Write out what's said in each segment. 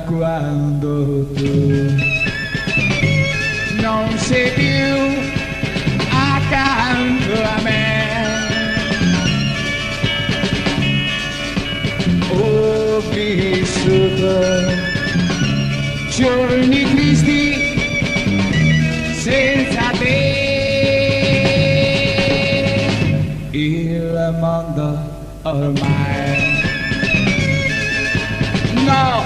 quando tu non sei più accanto a me, ho vissuto giorni tristi senza te. Il mondo ormai no,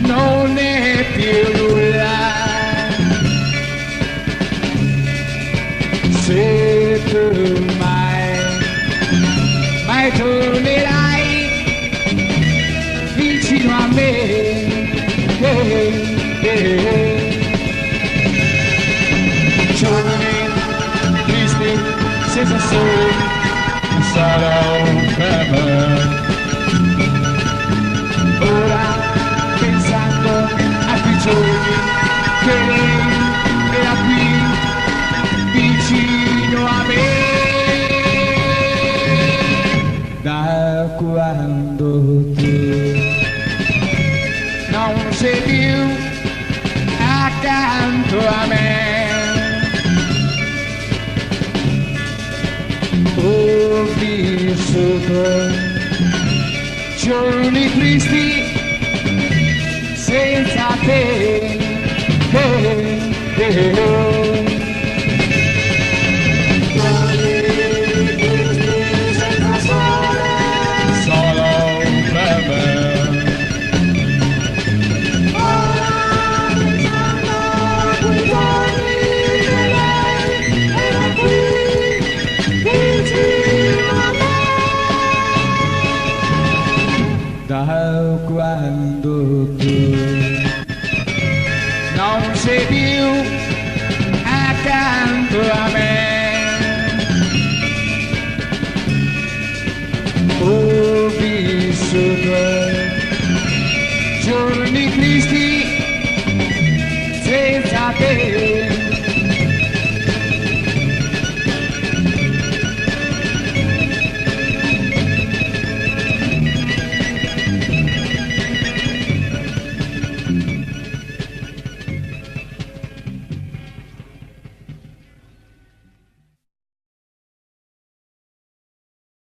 non è più nulla. Se tu mai tornerai vicino a me, giorni tristi senza sole sarò per me. Ora pensando a quei giorni che lei era qui vicino a me, da quando tu non sei più accanto a me. Ho vissuto giorni tristi senza te, solo per me. Ora pensando a quei giorni che lei era qui vicino a me, da quando tu non sei più accanto a me, ho vissuto giorni tristi senza te.